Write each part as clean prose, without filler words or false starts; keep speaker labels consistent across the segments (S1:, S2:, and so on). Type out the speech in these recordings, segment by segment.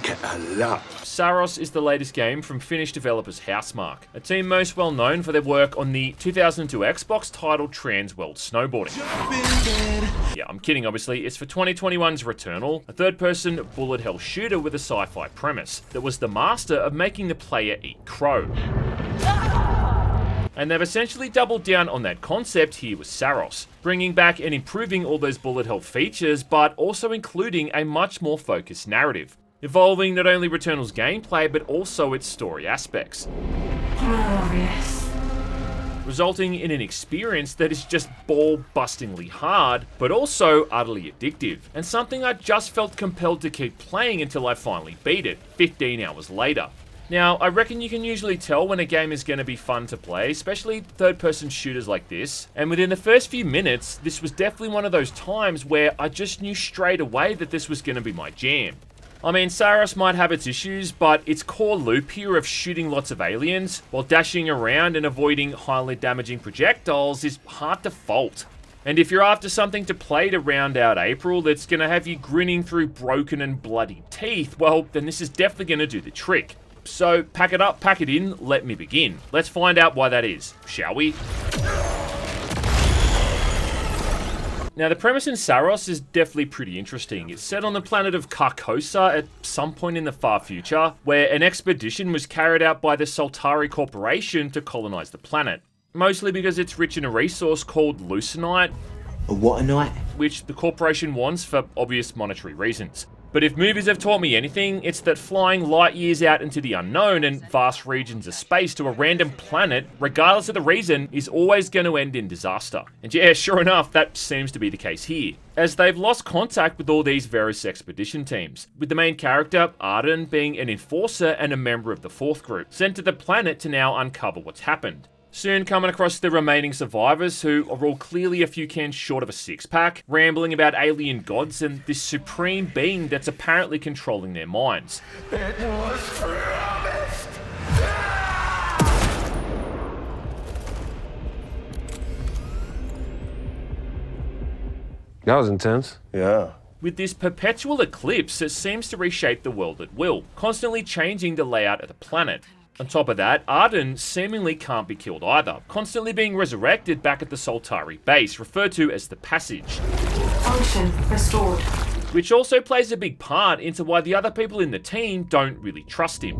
S1: like it a lot.
S2: Saros is the latest game from Finnish developers Housemarque, a team most well known for their work on the 2002 Xbox title Trans World Snowboarding. Yeah, I'm kidding obviously, it's for 2021's Returnal, a third-person bullet hell shooter with a sci-fi premise that was the master of making the player eat crow. And they've essentially doubled down on that concept here with Saros, bringing back and improving all those bullet hell features, but also including a much more focused narrative, evolving not only Returnal's gameplay, but also its story aspects.
S3: Glorious.
S2: Resulting in an experience that is just ball-bustingly hard, but also utterly addictive, and something I just felt compelled to keep playing until I finally beat it, 15 hours later. Now, I reckon you can usually tell when a game is going to be fun to play, especially third-person shooters like this, and within the first few minutes, this was definitely one of those times where I just knew straight away that this was going to be my jam. I mean, Saros might have its issues, but its core loop here of shooting lots of aliens, while dashing around and avoiding highly damaging projectiles is hard to fault. And if you're after something to play to round out April that's going to have you grinning through broken and bloody teeth, well, then this is definitely going to do the trick. So pack it up, pack it in, let me begin. Let's find out why that is, shall we? Now, the premise in Saros is definitely pretty interesting. It's set on the planet of Carcosa at some point in the far future, where an expedition was carried out by the Saltari Corporation to colonize the planet. Mostly because it's rich in a resource called leuceinite.
S4: A what-a-nite?
S2: Which the corporation wants for obvious monetary reasons. But if movies have taught me anything, it's that flying light years out into the unknown and vast regions of space to a random planet, regardless of the reason, is always going to end in disaster. And yeah, sure enough, that seems to be the case here, as they've lost contact with all these various expedition teams, with the main character, Arden, being an enforcer and a member of the fourth group, sent to the planet to now uncover what's happened. Soon coming across the remaining survivors, who are all clearly a few cans short of a six-pack, rambling about alien gods and this supreme being that's apparently controlling their minds.
S1: It was promised.
S5: That was intense.
S1: Yeah.
S2: With this perpetual eclipse that seems to reshape the world at will, constantly changing the layout of the planet. On top of that, Arden seemingly can't be killed either, constantly being resurrected back at the Saltari base, referred to as the Passage.
S3: Function restored.
S2: Which also plays a big part into why the other people in the team don't really trust him.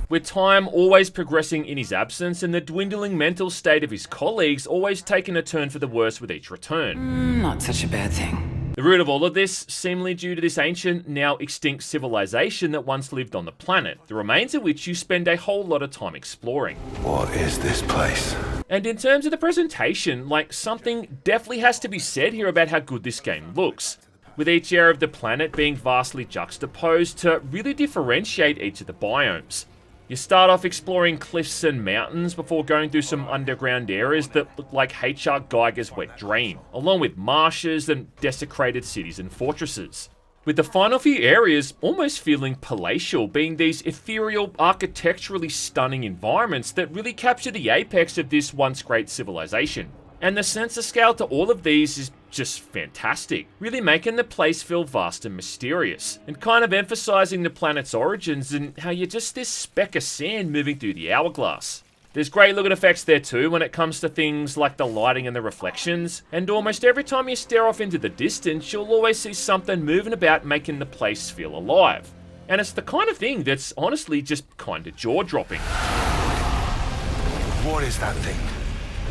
S2: With time always progressing in his absence and the dwindling mental state of his colleagues always taking a turn for the worse with each return.
S6: Not such a bad thing.
S2: The root of all of this, seemingly due to this ancient, now extinct civilization that once lived on the planet, the remains of which you spend a whole lot of time exploring.
S1: What is this place?
S2: And in terms of the presentation, like, something definitely has to be said here about how good this game looks, with each area of the planet being vastly juxtaposed to really differentiate each of the biomes. You start off exploring cliffs and mountains before going through some underground areas that look like H.R. Geiger's wet dream, along with marshes and desecrated cities and fortresses. With the final few areas almost feeling palatial, being these ethereal, architecturally stunning environments that really capture the apex of this once great civilization. And the sensor scale to all of these is just fantastic, really making the place feel vast and mysterious, and kind of emphasizing the planet's origins and how you're just this speck of sand moving through the hourglass. There's great looking effects there too when it comes to things like the lighting and the reflections, and almost every time you stare off into the distance, you'll always see something moving about making the place feel alive. And it's the kind of thing that's honestly just kinda jaw-dropping.
S1: What is that thing?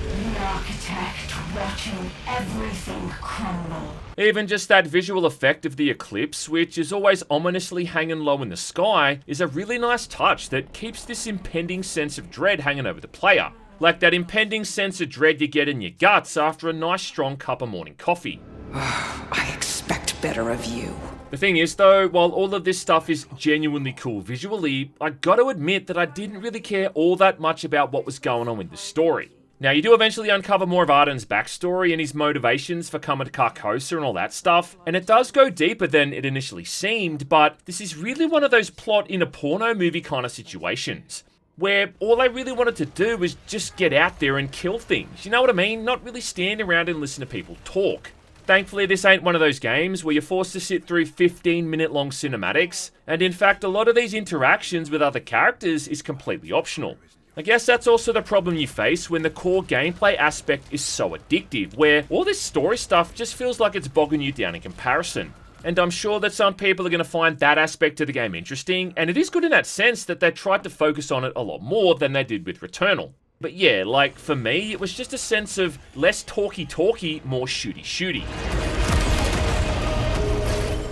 S3: The architect watching everything crumble.
S2: Even just that visual effect of the eclipse, which is always ominously hanging low in the sky, is a really nice touch that keeps this impending sense of dread hanging over the player. Like that impending sense of dread you get in your guts after a nice strong cup of morning coffee.
S6: I expect better of you.
S2: The thing is though, while all of this stuff is genuinely cool visually, I gotta admit that I didn't really care all that much about what was going on with the story. Now, you do eventually uncover more of Arden's backstory and his motivations for coming to Carcosa and all that stuff, and it does go deeper than it initially seemed, but this is really one of those plot in a porno movie kind of situations, where all I really wanted to do was just get out there and kill things, you know what I mean? Not really stand around and listen to people talk. Thankfully, this ain't one of those games where you're forced to sit through 15-minute long cinematics, and in fact, a lot of these interactions with other characters is completely optional. I guess that's also the problem you face when the core gameplay aspect is so addictive, where all this story stuff just feels like it's bogging you down in comparison. And I'm sure that some people are going to find that aspect of the game interesting, and it is good in that sense that they tried to focus on it a lot more than they did with Returnal. But yeah, like, for me, it was just a sense of less talky, more shooty.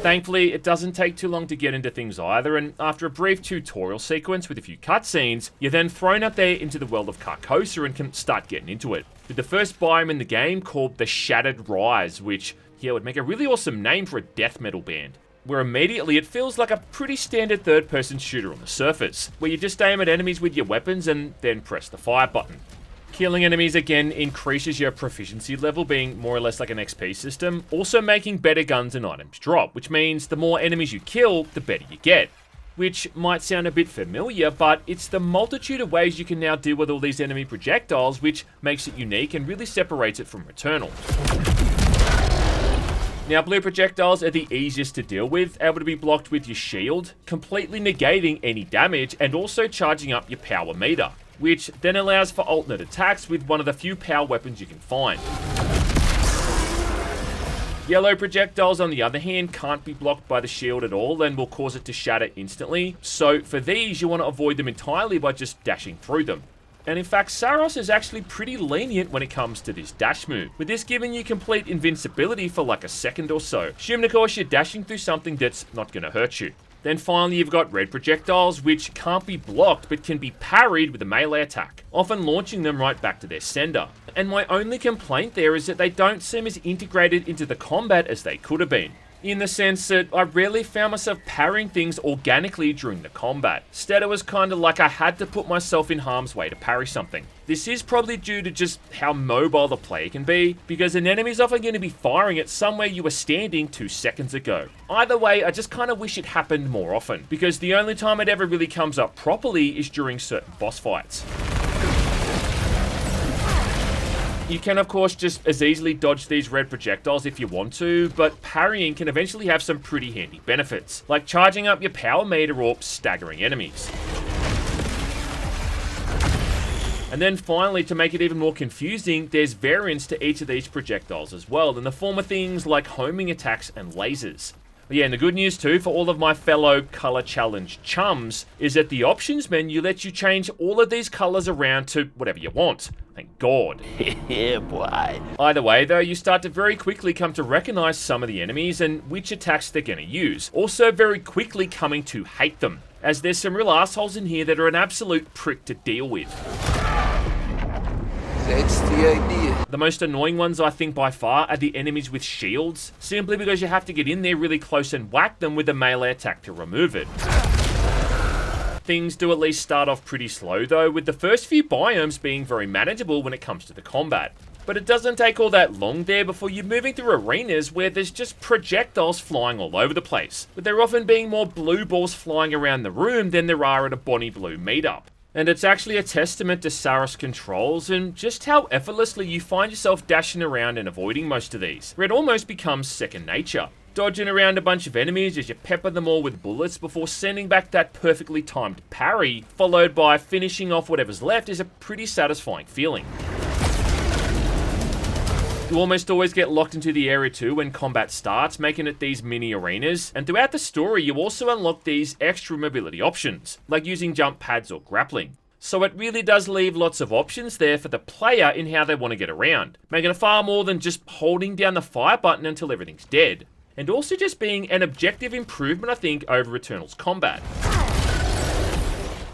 S2: Thankfully, it doesn't take too long to get into things either, and after a brief tutorial sequence with a few cutscenes, you're then thrown out there into the world of Carcosa and can start getting into it. With the first biome in the game called the Shattered Rise, which, yeah, would make a really awesome name for a death metal band. Where immediately it feels like a pretty standard third-person shooter on the surface, where you just aim at enemies with your weapons and then press the fire button. Killing enemies again increases your proficiency level, being more or less like an XP system, also making better guns and items drop, which means the more enemies you kill, the better you get. Which might sound a bit familiar, but it's the multitude of ways you can now deal with all these enemy projectiles which makes it unique and really separates it from Returnal. Now, blue projectiles are the easiest to deal with, able to be blocked with your shield, completely negating any damage and also charging up your power meter, which then allows for alternate attacks with one of the few power weapons you can find. Yellow projectiles, on the other hand, can't be blocked by the shield at all and will cause it to shatter instantly, so for these you want to avoid them entirely by just dashing through them. And in fact, Saros is actually pretty lenient when it comes to this dash move, with this giving you complete invincibility for like a second or so. Assuming of course you're dashing through something that's not going to hurt you. Then finally you've got red projectiles, which can't be blocked but can be parried with a melee attack, often launching them right back to their sender. And my only complaint there is that they don't seem as integrated into the combat as they could have been, in the sense that I rarely found myself parrying things organically during the combat. Instead, it was kind of like I had to put myself in harm's way to parry something. This is probably due to just how mobile the player can be, because an enemy's often going to be firing at somewhere you were standing 2 seconds ago. Either way, I just kind of wish it happened more often, because the only time it ever really comes up properly is during certain boss fights. You can of course just as easily dodge these red projectiles if you want to, but parrying can eventually have some pretty handy benefits, like charging up your power meter or staggering enemies. And then finally, to make it even more confusing, there's variants to each of these projectiles as well, in the form of things like homing attacks and lasers. But yeah, and the good news too for all of my fellow color challenge chums is that the options menu lets you change all of these colors around to whatever you want. Thank God.
S1: Yeah, boy.
S2: Either way though, you start to very quickly come to recognize some of the enemies and which attacks they're going to use. Also very quickly coming to hate them, as there's some real assholes in here that are an absolute prick to deal with.
S1: That's the idea.
S2: The most annoying ones, I think, by far, are the enemies with shields, simply because you have to get in there really close and whack them with a melee attack to remove it. Things do at least start off pretty slow though, with the first few biomes being very manageable when it comes to the combat. But it doesn't take all that long there before you're moving through arenas where there's just projectiles flying all over the place, with there often being more blue balls flying around the room than there are at a Bonnie Blue meetup. And it's actually a testament to Saros' controls and just how effortlessly you find yourself dashing around and avoiding most of these, where it almost becomes second nature. Dodging around a bunch of enemies as you pepper them all with bullets before sending back that perfectly timed parry, followed by finishing off whatever's left, is a pretty satisfying feeling. You almost always get locked into the area too when combat starts, making it these mini arenas, and throughout the story you also unlock these extra mobility options, like using jump pads or grappling. So it really does leave lots of options there for the player in how they want to get around, making it far more than just holding down the fire button until everything's dead, and also just being an objective improvement, I think, over Returnal's combat.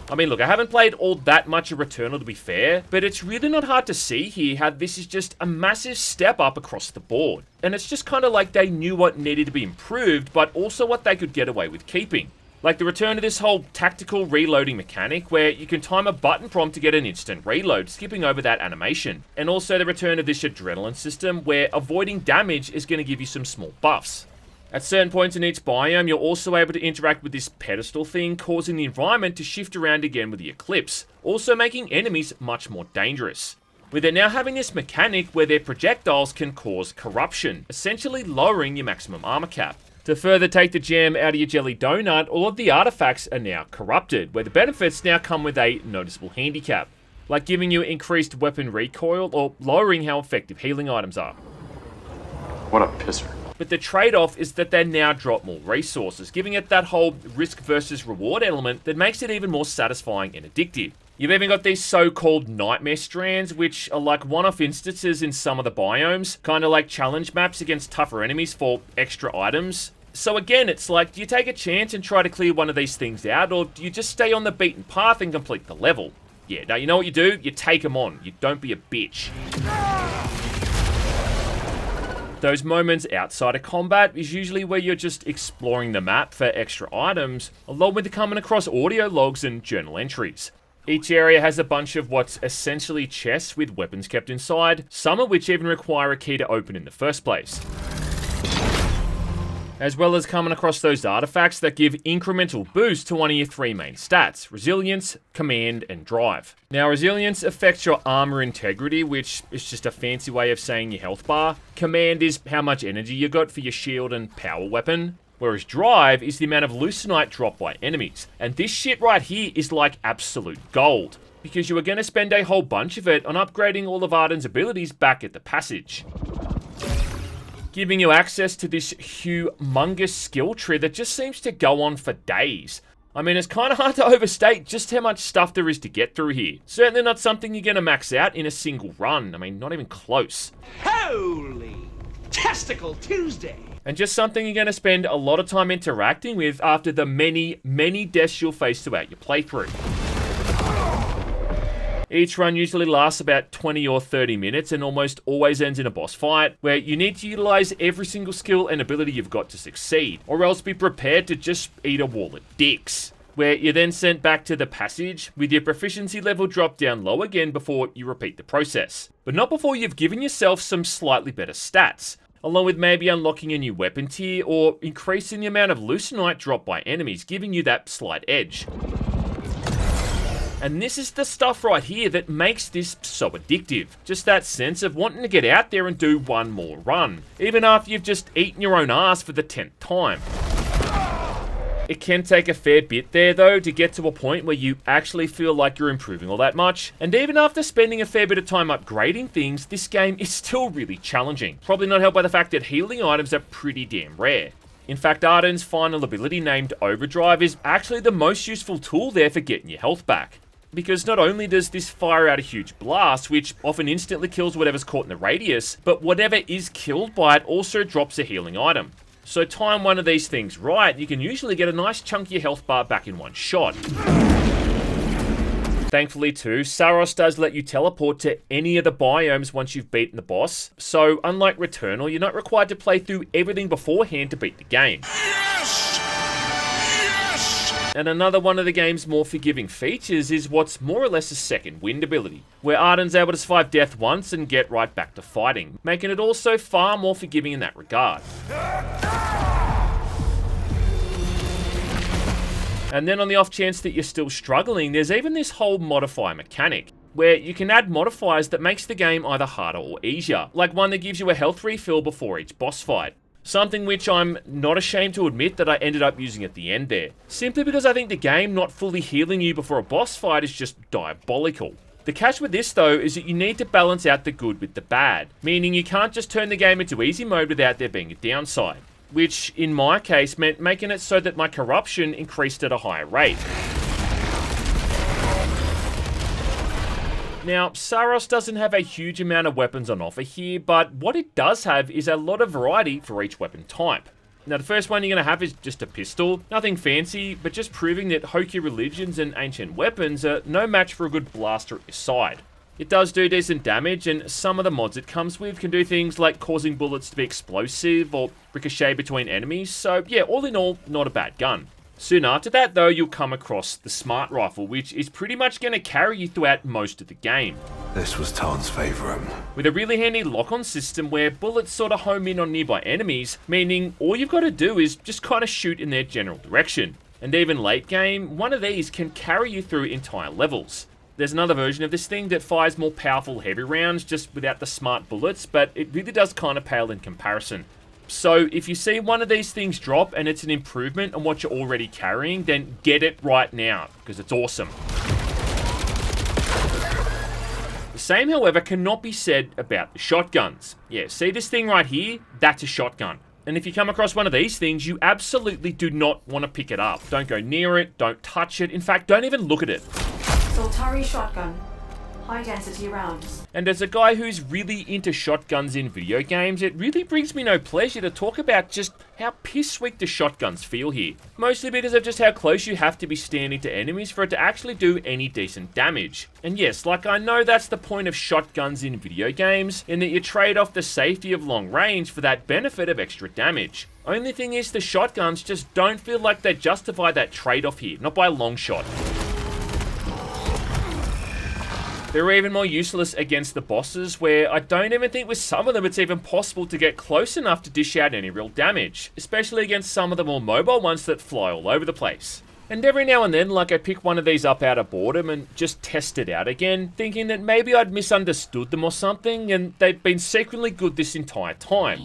S2: I mean, look, I haven't played all that much of Returnal to be fair, but it's really not hard to see here how this is just a massive step up across the board. And it's just kind of like they knew what needed to be improved, but also what they could get away with keeping. Like the return of this whole tactical reloading mechanic, where you can time a button prompt to get an instant reload, skipping over that animation. And also the return of this adrenaline system, where avoiding damage is going to give you some small buffs. At certain points in each biome, you're also able to interact with this pedestal thing, causing the environment to shift around again with the eclipse, also making enemies much more dangerous. with it now having this mechanic where their projectiles can cause corruption, essentially lowering your maximum armor cap. To further take the jam out of your jelly donut, all of the artifacts are now corrupted, where the benefits now come with a noticeable handicap, like giving you increased weapon recoil or lowering how effective healing items are.
S4: What a pisser.
S2: But the trade-off is that they now drop more resources, giving it that whole risk versus reward element that makes it even more satisfying and addictive. You've even got these so-called nightmare strands, which are like one-off instances in some of the biomes, kind of like challenge maps against tougher enemies for extra items. So again, it's like, do you take a chance and try to clear one of these things out, or do you just stay on the beaten path and complete the level? Yeah, now you know what you do? You take them on. You don't be a bitch. Those moments outside of combat is usually where you're just exploring the map for extra items, along with coming across audio logs and journal entries. Each area has a bunch of what's essentially chests with weapons kept inside, some of which even require a key to open in the first place. As well as coming across those artifacts that give incremental boost to one of your three main stats: resilience, command, and drive. Now, resilience affects your armor integrity, which is just a fancy way of saying your health bar. Command is how much energy you got for your shield and power weapon. Whereas drive is the amount of leucinite dropped by enemies. And this shit right here is like absolute gold, because you are going to spend a whole bunch of it on upgrading all of Arden's abilities back at the passage, giving you access to this humongous skill tree that just seems to go on for days. I mean, it's kind of hard to overstate just how much stuff there is to get through here. Certainly not something you're going to max out in a single run. I mean, not even close.
S1: Holy Testicle Tuesday!
S2: And just something you're going to spend a lot of time interacting with after the many, many deaths you'll face throughout your playthrough. Each run usually lasts about 20 or 30 minutes and almost always ends in a boss fight, where you need to utilize every single skill and ability you've got to succeed, or else be prepared to just eat a wall of dicks, where you're then sent back to the passage with your proficiency level dropped down low again before you repeat the process. But not before you've given yourself some slightly better stats, along with maybe unlocking a new weapon tier or increasing the amount of leucinite dropped by enemies, giving you that slight edge. And this is the stuff right here that makes this so addictive. Just that sense of wanting to get out there and do one more run, even after you've just eaten your own ass for the 10th time. It can take a fair bit there though to get to a point where you actually feel like you're improving all that much. And even after spending a fair bit of time upgrading things, this game is still really challenging. Probably not helped by the fact that healing items are pretty damn rare. In fact, Arden's final ability named Overdrive is actually the most useful tool there for getting your health back. Because not only does this fire out a huge blast, which often instantly kills whatever's caught in the radius, but whatever is killed by it also drops a healing item. So time one of these things right, you can usually get a nice chunk of your health bar back in one shot. Thankfully too, Saros does let you teleport to any of the biomes once you've beaten the boss, so unlike Returnal, you're not required to play through everything beforehand to beat the game.
S1: Yes! Yes!
S2: And another one of the game's more forgiving features is what's more or less a second wind ability, where Arden's able to survive death once and get right back to fighting, making it also far more forgiving in that regard. And then on the off chance that you're still struggling, there's even this whole modifier mechanic, where you can add modifiers that makes the game either harder or easier, like one that gives you a health refill before each boss fight. Something which I'm not ashamed to admit that I ended up using at the end there, simply because I think the game not fully healing you before a boss fight is just diabolical. The catch with this though is that you need to balance out the good with the bad, meaning you can't just turn the game into easy mode without there being a downside, which in my case meant making it so that my corruption increased at a higher rate. Now, Saros doesn't have a huge amount of weapons on offer here, but what it does have is a lot of variety for each weapon type. Now, the first one you're going to have is just a pistol. Nothing fancy, but just proving that hokey religions and ancient weapons are no match for a good blaster at your side. It does do decent damage, and some of the mods it comes with can do things like causing bullets to be explosive or ricochet between enemies, so yeah, all in all, not a bad gun. Soon after that though, you'll come across the smart rifle, which is pretty much going to carry you throughout most of the game.
S5: This was Todd's favorite.
S2: With a really handy lock-on system where bullets sort of home in on nearby enemies, meaning all you've got to do is just kind of shoot in their general direction. And even late game, one of these can carry you through entire levels. there's another version of this thing that fires more powerful heavy rounds just without the smart bullets, but it really does kind of pale in comparison. So if you see one of these things drop and it's an improvement on what you're already carrying, then get it right now, because it's awesome. The same, however, cannot be said about the shotguns. Yeah, see this thing right here? That's a shotgun. And if you come across one of these things, you absolutely do not want to pick it up. Don't go near it, don't touch it, in fact, don't even look at it.
S3: Soltari shotgun. High density rounds.
S2: And as a guy who's really into shotguns in video games, it really brings me no pleasure to talk about just how piss weak the shotguns feel here. Mostly because of just how close you have to be standing to enemies for it to actually do any decent damage. And yes, like I know that's the point of shotguns in video games, in that you trade off the safety of long range for that benefit of extra damage. Only thing is the shotguns just don't feel like they justify that trade-off here, not by a long shot. They're even more useless against the bosses, where I don't even think with some of them it's even possible to get close enough to dish out any real damage, especially against some of the more mobile ones that fly all over the place. And every now and then, like, I pick one of these up out of boredom and just test it out again, thinking that maybe I'd misunderstood them or something, and they've been secretly good this entire time.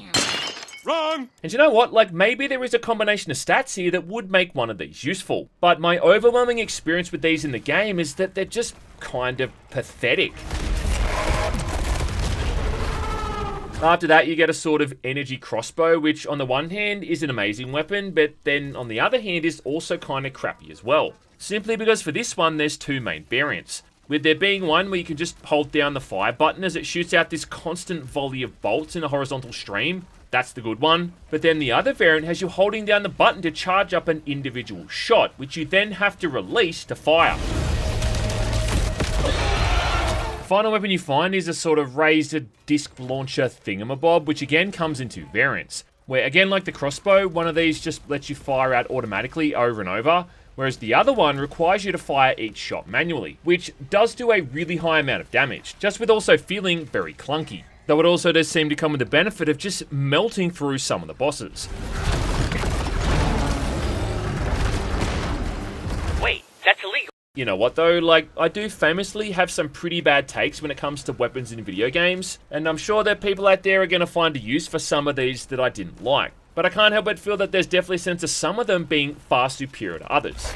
S1: Wrong!
S2: And you know what? Like, maybe there is a combination of stats here that would make one of these useful. But my overwhelming experience with these in the game is that they're just kind of pathetic. After that, you get a sort of energy crossbow, which on the one hand is an amazing weapon, but then on the other hand is also kind of crappy as well. Simply because for this one, there's two main variants. With there being one where you can just hold down the fire button as it shoots out this constant volley of bolts in a horizontal stream. That's the good one. But then the other variant has you holding down the button to charge up an individual shot, which you then have to release to fire. The final weapon you find is a sort of raised disc launcher thingamabob, which again comes in two variants. Where again, like the crossbow, one of these just lets you fire out automatically over and over, whereas the other one requires you to fire each shot manually, which does do a really high amount of damage, just with also feeling very clunky. Though it also does seem to come with the benefit of just melting through some of the bosses.
S1: Wait, that's illegal.
S2: You know what though, like, I do famously have some pretty bad takes when it comes to weapons in video games, and I'm sure that people out there are going to find a use for some of these that I didn't like. But I can't help but feel that there's definitely a sense of some of them being far superior to others.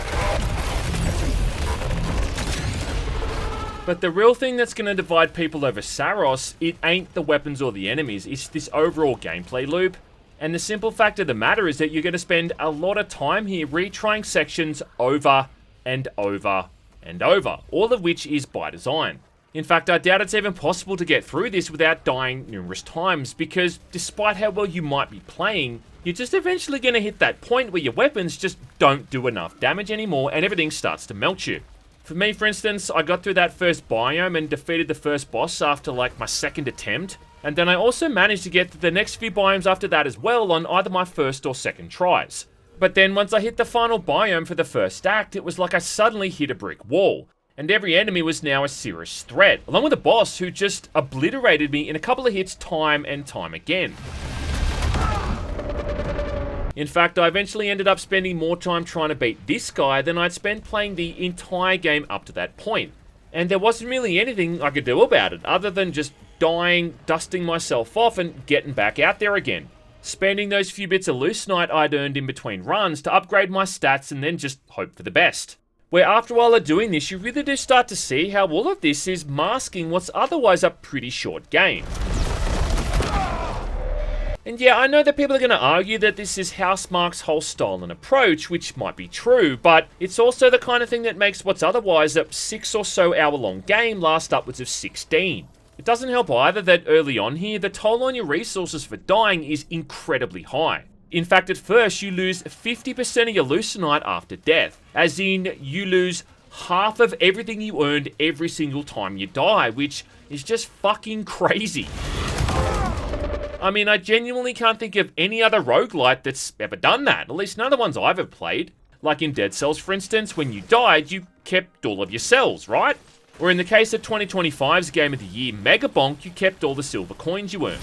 S2: But the real thing that's going to divide people over Saros, it ain't the weapons or the enemies, it's this overall gameplay loop. And the simple fact of the matter is that you're going to spend a lot of time here retrying sections over and over and over, all of which is by design. In fact, I doubt it's even possible to get through this without dying numerous times, because despite how well you might be playing, you're just eventually going to hit that point where your weapons just don't do enough damage anymore and everything starts to melt you. For me, for instance, I got through that first biome and defeated the first boss after like my second attempt, and then I also managed to get to the next few biomes after that as well on either my first or second tries. But then once I hit the final biome for the first act, it was like I suddenly hit a brick wall, and every enemy was now a serious threat, along with a boss who just obliterated me in a couple of hits time and time again. In fact, I eventually ended up spending more time trying to beat this guy than I'd spent playing the entire game up to that point. And there wasn't really anything I could do about it, other than just dying, dusting myself off, and getting back out there again. Spending those few bits of loose night I'd earned in between runs to upgrade my stats and then just hope for the best. Where after a while of doing this, you really do start to see how all of this is masking what's otherwise a pretty short game. And yeah, I know that people are going to argue that this is Housemarque's whole style and approach, which might be true, but it's also the kind of thing that makes what's otherwise a 6 or so hour long game last upwards of 16. It doesn't help either that early on here, the toll on your resources for dying is incredibly high. In fact, at first, you lose 50% of your leucinite after death, as in, you lose half of everything you earned every single time you die, which is just fucking crazy. I mean, I genuinely can't think of any other roguelite that's ever done that, at least none of the ones I've ever played. Like in Dead Cells, for instance, when you died, you kept all of your cells, right? Or in the case of 2025's Game of the Year, Megabonk, you kept all the silver coins you earned.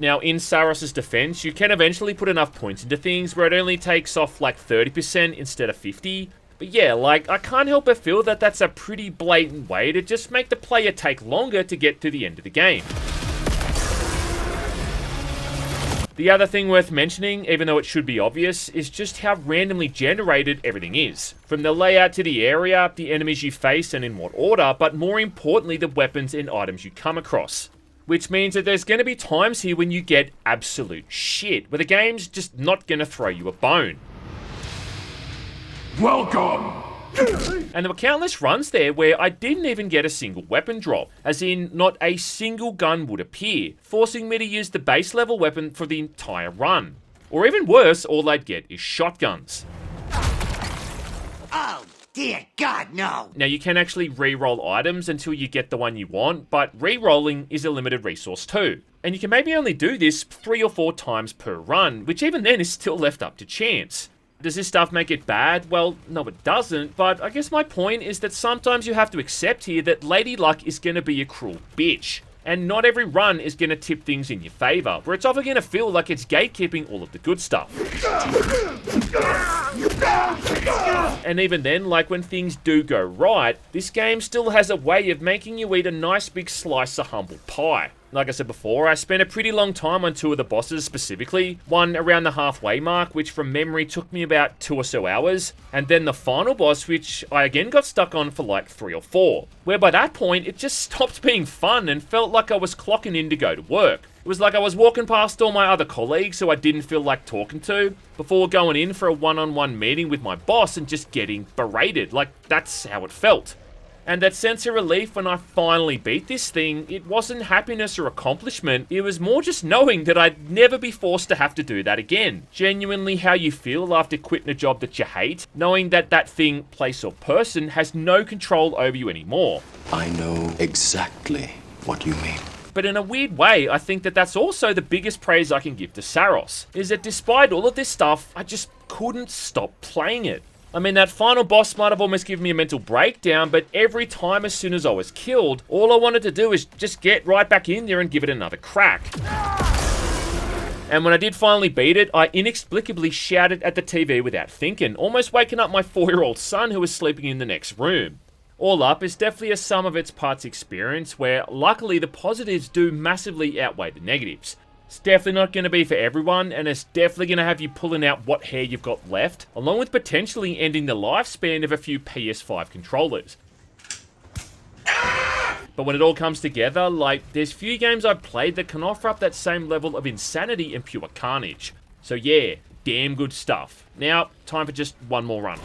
S2: Now, in Saros' defense, you can eventually put enough points into things where it only takes off like 30% instead of 50%, But yeah, like, I can't help but feel that that's a pretty blatant way to just make the player take longer to get to the end of the game. The other thing worth mentioning, even though it should be obvious, is just how randomly generated everything is. From the layout to the area, the enemies you face and in what order, but more importantly the weapons and items you come across. Which means that there's going to be times here when you get absolute shit, where the game's just not going to throw you a bone.
S5: Welcome!
S2: And there were countless runs there where I didn't even get a single weapon drop, as in not a single gun would appear, forcing me to use the base level weapon for the entire run. Or even worse, all I'd get is shotguns.
S7: Oh, dear God, no!
S2: Now you can actually re-roll items until you get the one you want, but re-rolling is a limited resource too. And you can maybe only do this 3 or 4 times per run, which even then is still left up to chance. Does this stuff make it bad? Well, no it doesn't, but I guess my point is that sometimes you have to accept here that Lady Luck is going to be a cruel bitch. And not every run is going to tip things in your favour, where it's often going to feel like it's gatekeeping all of the good stuff. And even then, like when things do go right, this game still has a way of making you eat a nice big slice of humble pie. Like I said before, I spent a pretty long time on 2 of the bosses specifically, one around the halfway mark, which from memory took me about 2 or so hours, and then the final boss, which I again got stuck on for like 3 or 4, where by that point it just stopped being fun and felt like I was clocking in to go to work. It was like I was walking past all my other colleagues who I didn't feel like talking to, before going in for a one-on-one meeting with my boss and just getting berated. Like, that's how it felt. And that sense of relief when I finally beat this thing, it wasn't happiness or accomplishment, it was more just knowing that I'd never be forced to have to do that again. Genuinely how you feel after quitting a job that you hate, knowing that that thing, place or person has no control over you anymore.
S5: I know exactly what you mean.
S2: But in a weird way, I think that that's also the biggest praise I can give to Saros, is that despite all of this stuff, I just couldn't stop playing it. I mean, that final boss might have almost given me a mental breakdown, but every time as soon as I was killed, all I wanted to do is just get right back in there and give it another crack. And when I did finally beat it, I inexplicably shouted at the TV without thinking, almost waking up my 4-year-old son who was sleeping in the next room. All up, it's definitely a sum of its parts experience where luckily the positives do massively outweigh the negatives. It's definitely not going to be for everyone, and it's definitely going to have you pulling out what hair you've got left, along with potentially ending the lifespan of a few PS5 controllers. But when it all comes together, like, there's few games I've played that can offer up that same level of insanity and pure carnage. So yeah, damn good stuff. Now, time for just one more run.